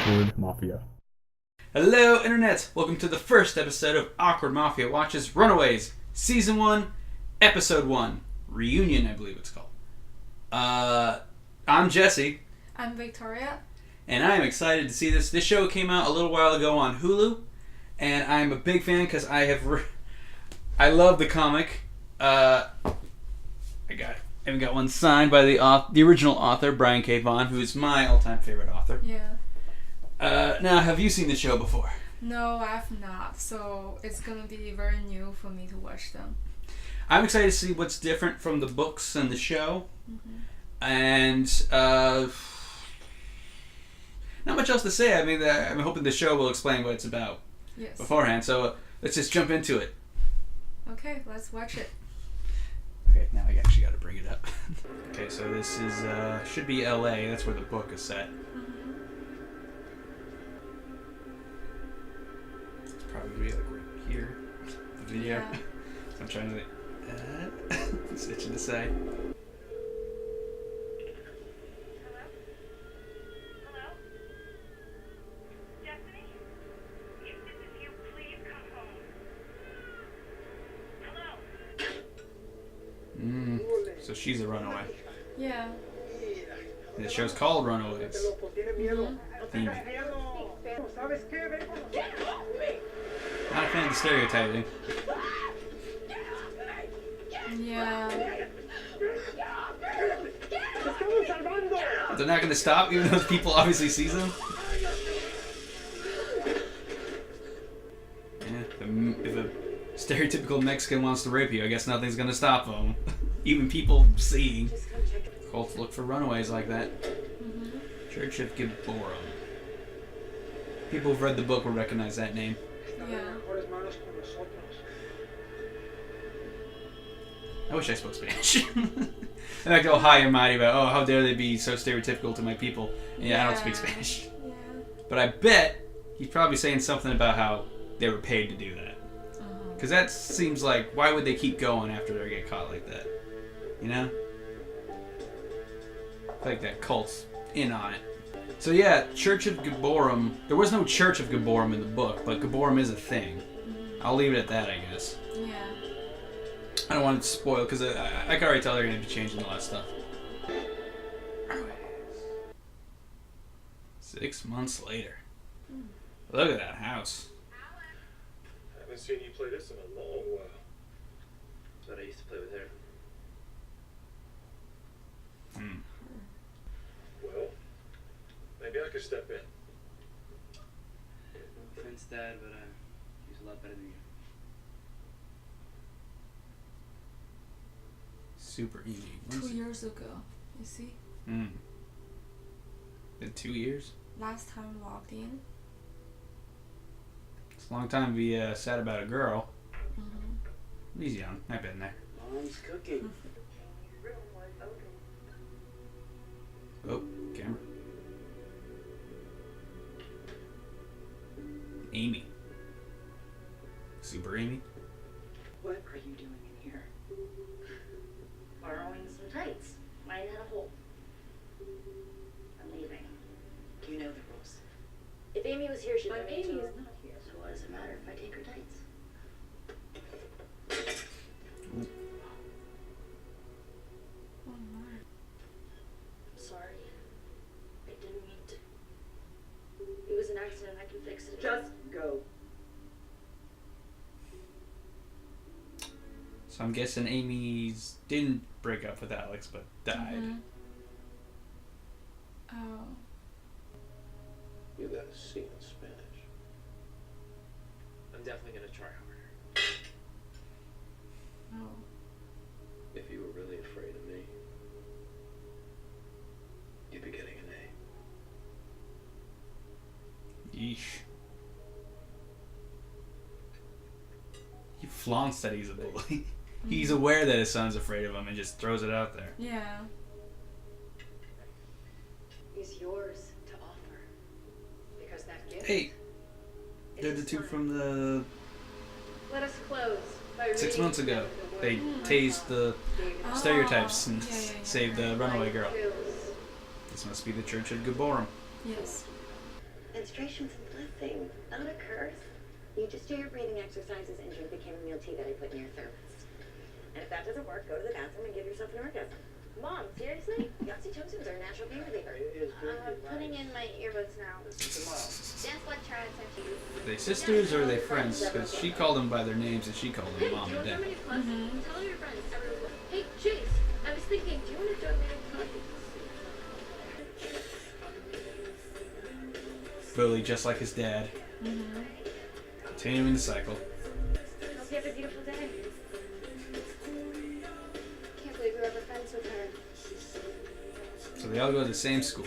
Awkward Mafia. Hello, Internet! Welcome to the first episode of Awkward Mafia Watches Runaways, Season 1, Episode 1. Reunion, I believe it's called. I'm Jesse. I'm Victoria. And I am excited to see this. This show came out a little while ago on Hulu, and I'm a big fan because I love the comic. I even got one signed by the original author, Brian K. Vaughan, who is my all-time favorite author. Yeah. Now, have you seen the show before? No, I've not. So it's gonna be very new for me to watch them. I'm excited to see what's different from the books and the show. Mm-hmm. And not much else to say. I mean, I'm hoping the show will explain what it's about beforehand. So let's just jump into it. Okay, let's watch it. Okay, now I actually got to bring it up. Okay, so this is should be L.A. That's where the book is set. Mm-hmm. It's probably gonna be like right here, the video. Yeah. So I'm trying to. It's itching to say. So she's a runaway. Yeah. And the show's called Runaways. Mm-hmm. Not a fan of the stereotyping. Yeah. They're not going to stop, even though people obviously sees them. Yeah, if a stereotypical Mexican wants to rape you, I guess nothing's going to stop them. Even people seeing. Cults look for runaways like that. Mm-hmm. Church of Gibborum. People who've read the book will recognize that name. Yeah. I wish I spoke Spanish. I like go high and mighty about, oh, how dare they be so stereotypical to my people. And yeah, I don't speak Spanish. Yeah. But I bet he's probably saying something about how they were paid to do that. Because that seems like, why would they keep going after they get caught like that? You know? I feel like that cult's in on it. So yeah, Church of Gibborum. There was no Church of Gibborum in the book, but Gibborum is a thing. Mm-hmm. I'll leave it at that, I guess. Yeah. I don't want it to spoil, because I can already tell they're going to be changing a lot of stuff. 6 months later. Look at that house. I haven't seen you play this in a long while. But I used to play with her. Well, maybe I could step in. No offense, Dad, but he's a lot better than you. Super easy. 2 years ago, you see? Been 2 years? Last time walked in. It's a long time to be sad about a girl. Mm-hmm. He's young. I've been there. Mom's cooking. Oh, camera. Amy. Super Amy. What are you doing in here? Borrowing some tights. Mine had a hole. I'm leaving. You know the rules. If Amy was here, she'd But let me Amy too. is not here. So what does it matter if I take her tights? Oh my. I'm sorry. I didn't mean to. It was an accident. I can fix it. Just go. So I'm guessing Amy's didn't break up with Alex, but died. Mm-hmm. Oh. You got a C in Spanish. I'm definitely gonna try harder. Oh. If you were really afraid of me, you'd be getting an A. Yeesh. He flaunts that he's a bully. He's aware that his son's afraid of him and just throws it out there. Yeah. Is yours to offer. Because that gift. Hey, they're the two from the Let us close by 6 months reading ago. the They word tased the Oh. stereotypes and Yeah, yeah, yeah. saved the runaway girl. Kills. This must be the Church of Gibborum. Yes. Menstruation's a blessing, not a curse. You just do your breathing exercises and drink the chamomile tea that I put in your thermos. And if that doesn't work, go to the bathroom and give yourself an orgasm. Mom, seriously? Oxytocins are a natural pain reliever. Putting in my earbuds now. Dance lecture I sent you. Are they sisters or are they friends? Because she called them by their names and she called them mom and dad. Tell your friends. Hey, Chase, I was thinking, do you want to join me in coffee? Bully just like his dad. Continuing the cycle. Hope you have a beautiful day. Can't believe we were ever friends with her. So they all go to the same school.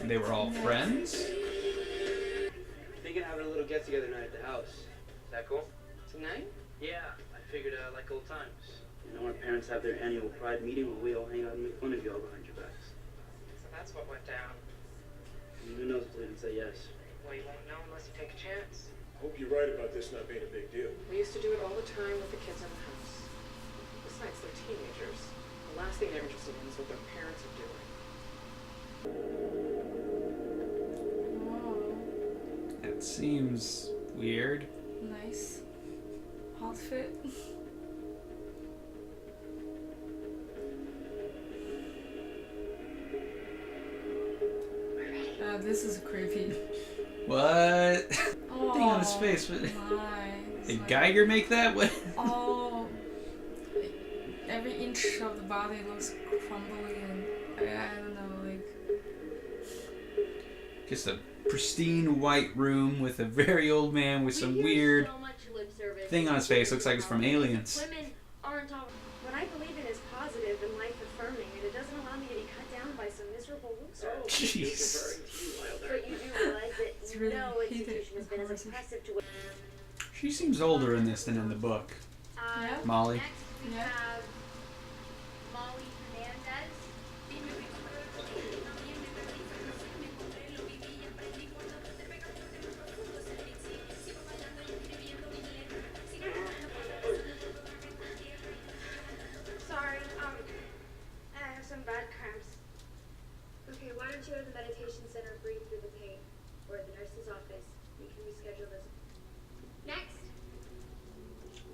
And they were all friends? Thinking of having a little get together night at the house. Is that cool? Tonight? Yeah, I figured like old times. You know, our parents have their annual pride meeting where we all hang out and make fun of you all behind your backs. So that's what went down. And who knows if they'll even say yes. Well, you won't know unless you take a chance. Hope you're right about this not being a big deal. We used to do it all the time with the kids in the house. Besides, they're teenagers. The last thing they're interested in is what their parents are doing. Wow. That seems weird. Nice outfit. This is creepy. What? Oh, Thing on his face. What? nice. Did Like, Geiger make that? What? oh, every inch of the body looks crumbly and I don't know, like. Just a pristine white room with a very old man with some weird So much lip service. thing on his face. Looks like it's from Aliens. Women aren't all. What I believe in is positive and life affirming, and it doesn't allow me to be cut down by some miserable loser. Jeez. But you do realize that It's really no heated institution has been as conversation. impressive to. She seems older in this than in the book. Yeah. Molly. Next we Yeah. have Molly Hernandez. Sorry, I have some bad cramps. Okay, why don't you go to the meditation center, breathe through the pain, or the nurse's office. We can reschedule this. Next.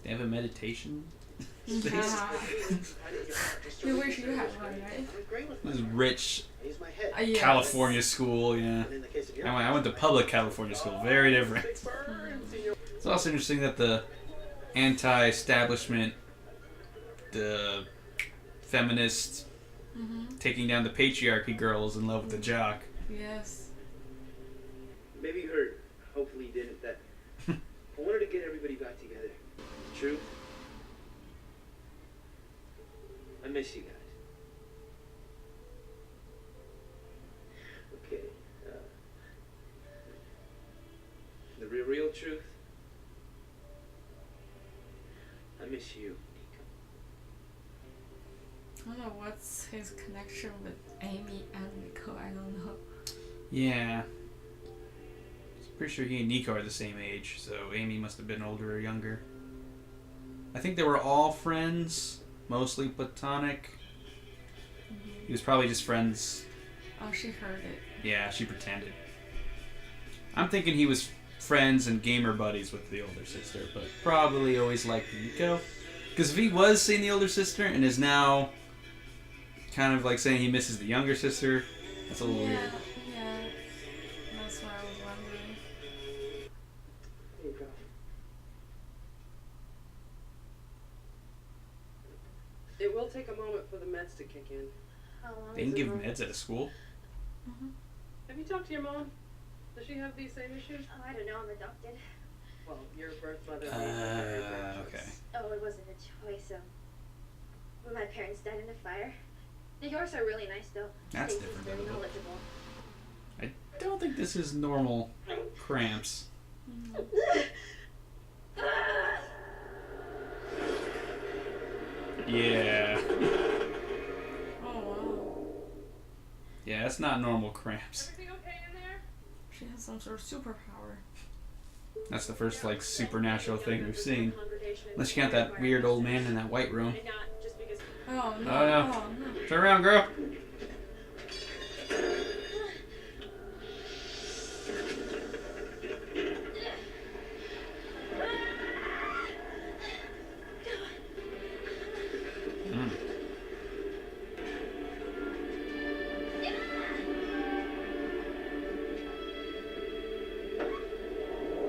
They have a meditation space. You wish you had one, right? This rich Yes. California school, yeah. I went to public California school. Very different. It's also interesting that the anti-establishment, the feminist, taking down the patriarchy girl is in love with the jock. Yes. Maybe you heard, hopefully you didn't, that I wanted to get everybody back together. Truth? I miss you guys. Okay. The real truth? I miss you, Nico. I don't know what's his connection with Amy and Nico. I don't know. Yeah. Pretty sure he and Nico are the same age, so Amy must have been older or younger. I think they were all friends, mostly platonic. He was probably just friends. Oh, she heard it. Yeah, she pretended. I'm thinking he was friends and gamer buddies with the older sister, but probably always liked Nico. Because if he was seeing the older sister and is now kind of like saying he misses the younger sister, that's a little weird. Yeah. That's what I was wondering. Here you go. It will take a moment for the meds to kick in. How long They is can it give long? meds at a school. Have you talked to your mom? Does she have these same issues? Oh, I don't know. I'm adopted. Well, your birth mother. Okay. Oh, it wasn't a choice. When my parents died in a fire. The yours are really nice, though. That's Stacey's different very than the book. knowledgeable. I don't think this is normal cramps. Yeah. Oh wow. Yeah, that's not normal cramps. Everything okay in there? She has some sort of superpower. That's the first, like, supernatural thing we've seen. Unless you got that weird old man in that white room. And not just because. Oh no. Oh, no. Oh, no. Turn around, girl.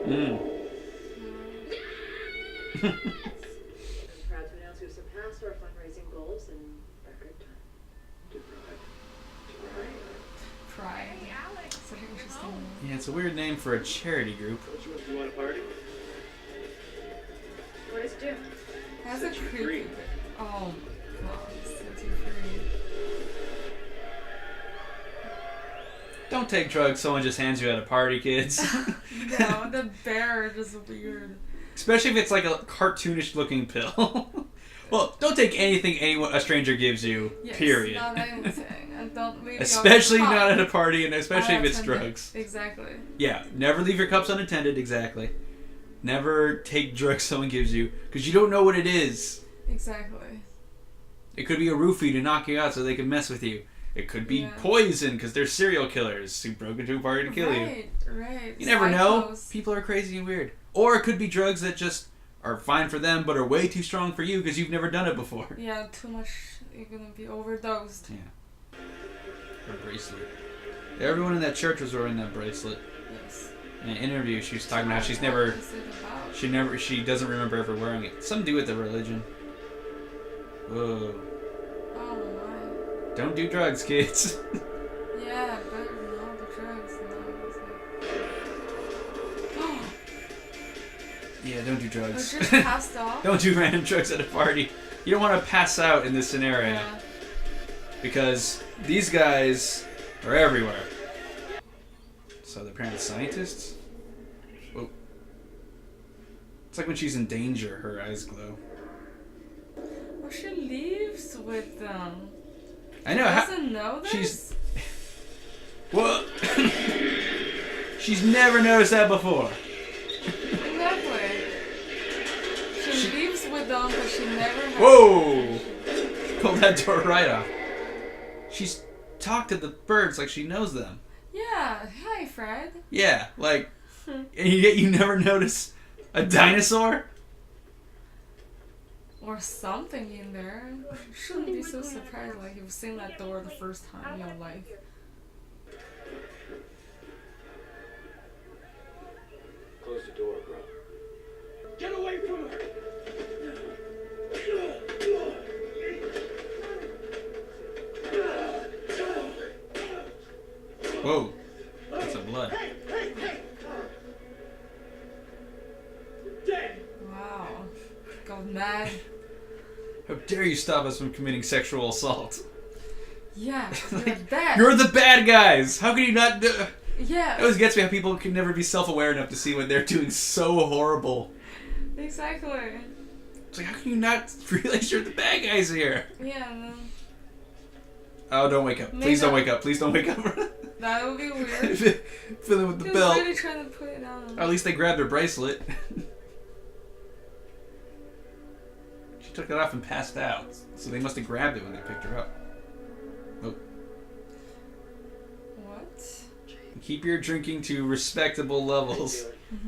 Mm. I'm proud to announce we've surpassed our fundraising goals in record time. Pride. Such an interesting name. Yeah, it's a weird name for a charity group. You want a party? What does it do? That's a Set you free. creepy. Oh my god, set you free. Don't take drugs someone just hands you at a party, kids. No, the bear is just weird. Especially if it's like a cartoonish looking pill. Well, don't take anything a stranger gives you, Yes, period. not anything. And don't leave Especially your cup not at a party, and especially if it's unattended. drugs. Exactly. Yeah, never leave your cups unattended, exactly. Never take drugs someone gives you, because you don't know what it is. Exactly. It could be a roofie to knock you out so they can mess with you. It could be Yeah. poison, because they're serial killers who broke into a party to kill you. Right. You never know. Psychos. People are crazy and weird. Or it could be drugs that just are fine for them, but are way too strong for you because you've never done it before. Yeah, too much. You're gonna be overdosed. Yeah. Her bracelet. Everyone in that church was wearing that bracelet. Yes. In an interview, she was talking about how she's never, What is it about? she doesn't remember ever wearing it. Something to do with the religion. Whoa. Oh my. Don't do drugs, kids. Yeah, better know the drugs. No, Yeah, don't do it's drugs. like, just passed off. Don't do random drugs at a party. You don't want to pass out in this scenario. Yeah. Because these guys are everywhere. So they're apparently scientists? Whoa. It's like when she's in danger, her eyes glow. Well, she leaves with them. I know. She doesn't know this? She's... Whoa! She's never noticed that before. Exactly. She leaves with them, but she never has... Whoa! Pulled that door right off. She's talked to the birds like she knows them. Yeah. Hi, Fred. Yeah, like... And yet you never notice a dinosaur? Or something in there. You shouldn't be so surprised like you've seen that door the first time in your life. Close the door, bro. Get away from her! Whoa. That's some blood. Wow. Go mad. How dare you stop us from committing sexual assault? Yeah, you're bad. You're the bad guys! How can you not do... Yeah. It always gets me how people can never be self-aware enough to see when they're doing so horrible. Exactly. It's like, how can you not realize you're the bad guys here? Yeah, no. Oh, don't wake up. Please don't wake up. Please don't wake up. That would be weird. Fiddling with the He was belt. really trying to put it down. Or at least they grabbed her bracelet. She took it off and passed out. So they must have grabbed it when they picked her up. Oh. What? Keep your drinking to respectable levels.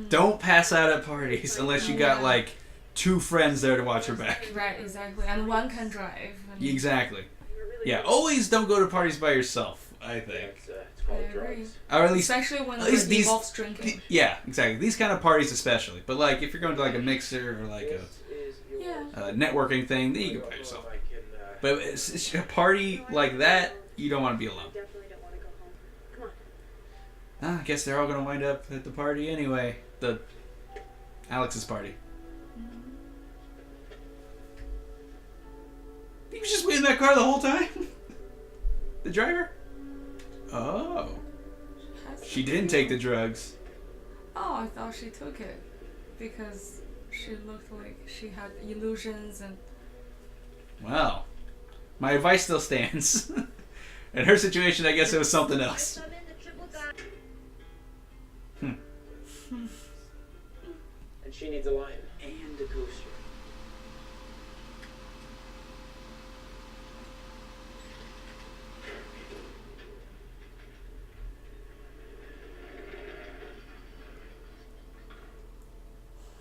Don't pass out at parties unless you got like 2 friends there to watch your back. Right, exactly. And one can drive. And Exactly. Yeah, always don't go to parties by yourself, I think. It's called I agree. drugs. Or at least... Especially when at least it these- involves drinking. Yeah, exactly. These kind of parties especially. But like, if you're going to like a mixer or like a Yeah. networking thing, then you go by I yourself. can, But it's a party like that, you don't want to be alone. Definitely don't want to go home. Come on. I guess they're all going to wind up at the party anyway. The Alex's party. He was just waiting in that car the whole time? The driver? Oh. She didn't take the drugs. Oh, I thought she took it. Because she looked like she had illusions and... Well, my advice still stands. In her situation, I guess it was something else. And she needs a lion and a coaster.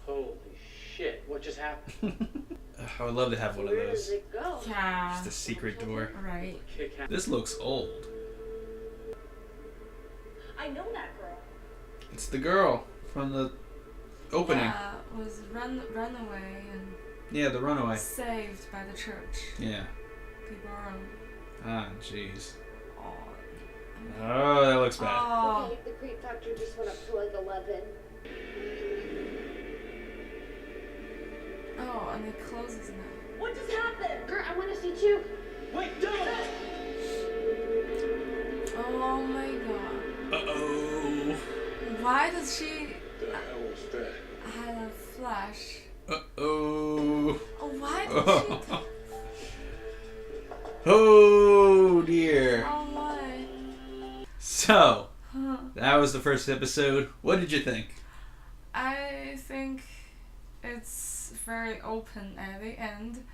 Holy shit, what just happened? I would love to have one of Where does those. it go? Yeah. Just a secret door. Right. Kick out. This looks old. I know that girl. It's the girl from the opening. Yeah, was runaway and Yeah, the runaway. saved by the church. Yeah. People around. Ah, jeez. Oh. Oh, that looks bad. Oh. Okay, the creep factor just went up to like 11. Oh, and it closes now. What just happened? Girl, I want to see too. Wait, don't! Oh my god. Uh-oh. Why does she The hell was that? have a flash? Uh-oh. Oh, why did she? Oh, dear. Oh my. So, Huh. that was the first episode. What did you think? I think it's very open at the end.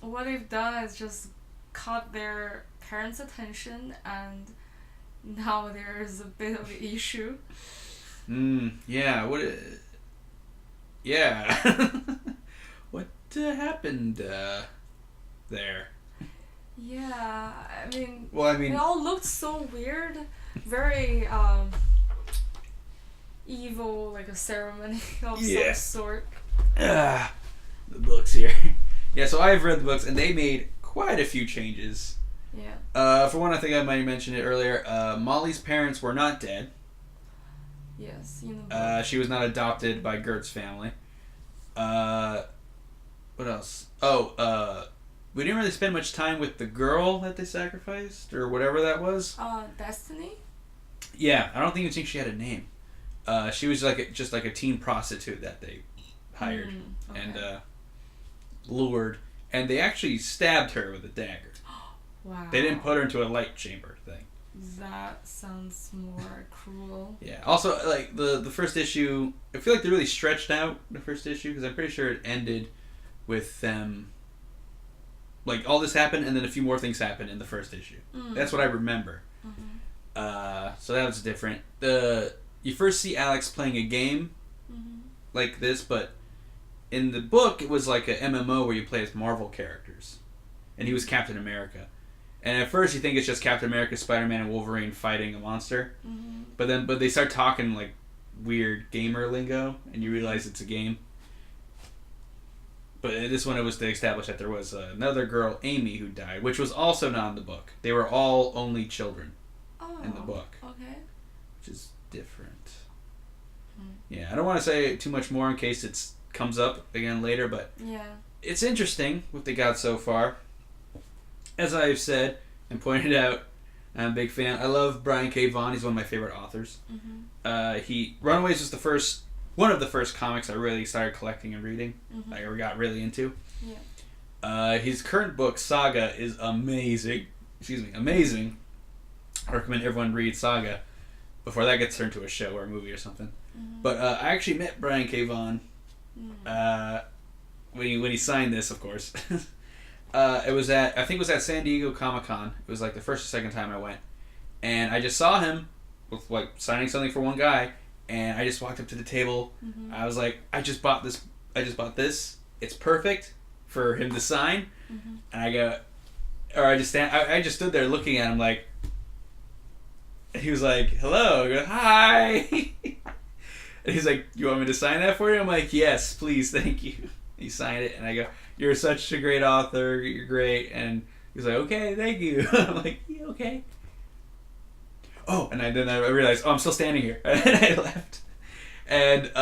What they've done is just caught their parents' attention, and now there's a bit of an issue. Yeah, yeah. What happened there? Yeah, I mean, Well, I mean, it all looked so weird, very evil, like a ceremony of Yeah. some sort. the books here. Yeah, so I've read the books, and they made quite a few changes. Yeah. For one, I think I might have mentioned it earlier. Molly's parents were not dead. Yes, you know. She was not adopted by Gert's family. What else? Oh, we didn't really spend much time with the girl that they sacrificed, or whatever that was. Destiny. Yeah, I don't even think she had a name. She was just like a teen prostitute that they hired Okay. and lured, and they actually stabbed her with a dagger. Wow. They didn't put her into a light chamber thing. That sounds more cruel. Yeah. Also, like the first issue, I feel like they really stretched out the first issue because I'm pretty sure it ended with them. Like all this happened, and then a few more things happened in the first issue. That's what I remember. So that was different. You first see Alex playing a game like this, but in the book it was like a MMO where you play as Marvel characters, and he was Captain America. And at first you think it's just Captain America, Spider-Man, and Wolverine fighting a monster, but they start talking like weird gamer lingo, and you realize it's a game. But in this one, it was to establish that there was another girl, Amy, who died, which was also not in the book. They were all only children in the book, Okay. which is different. Yeah, I don't want to say too much more in case it comes up again later, but Yeah. it's interesting what they got so far. As I've said and pointed out, I'm a big fan. I love Brian K. Vaughan. He's one of my favorite authors. Runaways was one of the first comics I really started collecting and reading. I got really into. Yeah. His current book, Saga, is amazing. Amazing. I recommend everyone read Saga before that gets turned to a show or a movie or something. But I actually met Brian K. Vaughan when he signed this, of course. I think it was at San Diego Comic-Con. It was like the first or second time I went. And I just saw him with like signing something for one guy, and I just walked up to the table. I was like, I just bought this. It's perfect for him to sign. And I just stood there looking at him like, he was like, hello. I go, hi. And he's like, you want me to sign that for you? I'm like, yes, please, thank you. He signed it, and I go, you're such a great author, you're great. And he's like, okay, thank you. I'm like, yeah, okay. Oh, and then I realized, I'm still standing here. And I left. And it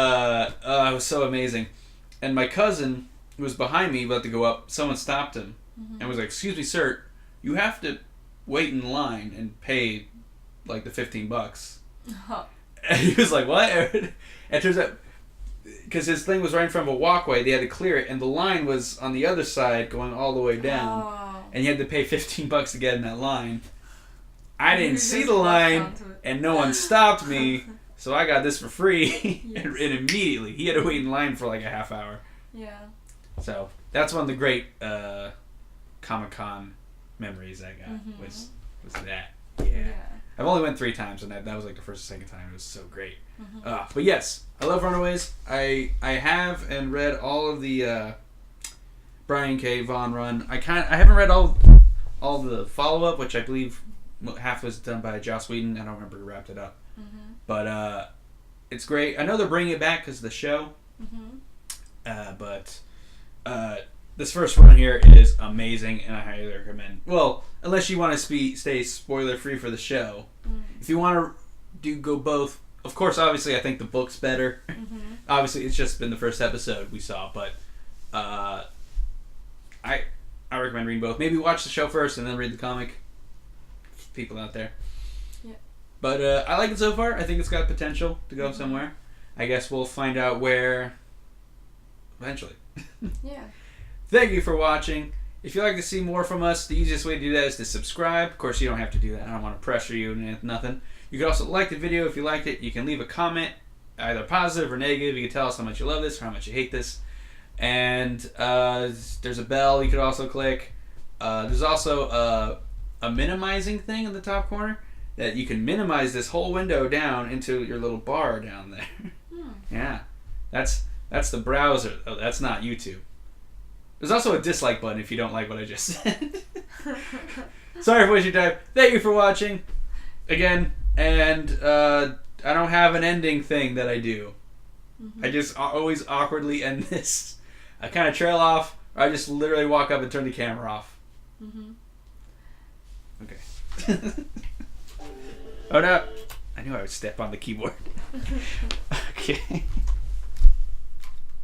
was so amazing. And my cousin, who was behind me, about to go up, someone stopped him and was like, excuse me, sir, you have to wait in line and pay like the $15. And he was like, what? And it turns out, because his thing was right in front of a walkway, they had to clear it, and the line was on the other side going all the way down. And you had to pay $15 to get in that line. I didn't see the line, and no one stopped me, so I got this for free. And immediately, he had to wait in line for like a half hour. Yeah. So that's one of the great Comic-Con memories I got, was that. Yeah. I've only went 3 times, and that was like the first or second time. It was so great. But yes, I love Runaways. I have and read all of the Brian K. Vaughan run. I haven't read all the follow up, which I believe half was done by Joss Whedon. I don't remember who wrapped it up. But It's great. I know they're bringing it back because of the show. Mm-hmm. But this first one here is amazing, and I highly recommend. Well, unless you want to stay spoiler free for the show. If you want to go both, of course, obviously, I think the book's better. Mm-hmm. Obviously, it's just been the first episode we saw, but I recommend reading both. Maybe watch the show first and then read the comic. People out there. Yeah. But I like it so far. I think it's got potential to go somewhere. I guess we'll find out where eventually. Yeah. Thank you for watching. If you'd like to see more from us, the easiest way to do that is to subscribe. Of course, you don't have to do that. I don't want to pressure you and nothing. You can also like the video if you liked it. You can leave a comment, either positive or negative. You can tell us how much you love this or how much you hate this. And there's a bell you could also click. There's also a minimizing thing in the top corner that you can minimize this whole window down into your little bar down there. Yeah, that's the browser. Oh, that's not YouTube. There's also a dislike button if you don't like what I just said. Sorry for wasting your time. Thank you for watching again. And I don't have an ending thing that I do. I just always awkwardly end this. I kind of trail off, or I just literally walk up and turn the camera off. Okay. Oh no! I knew I would step on the keyboard. Okay.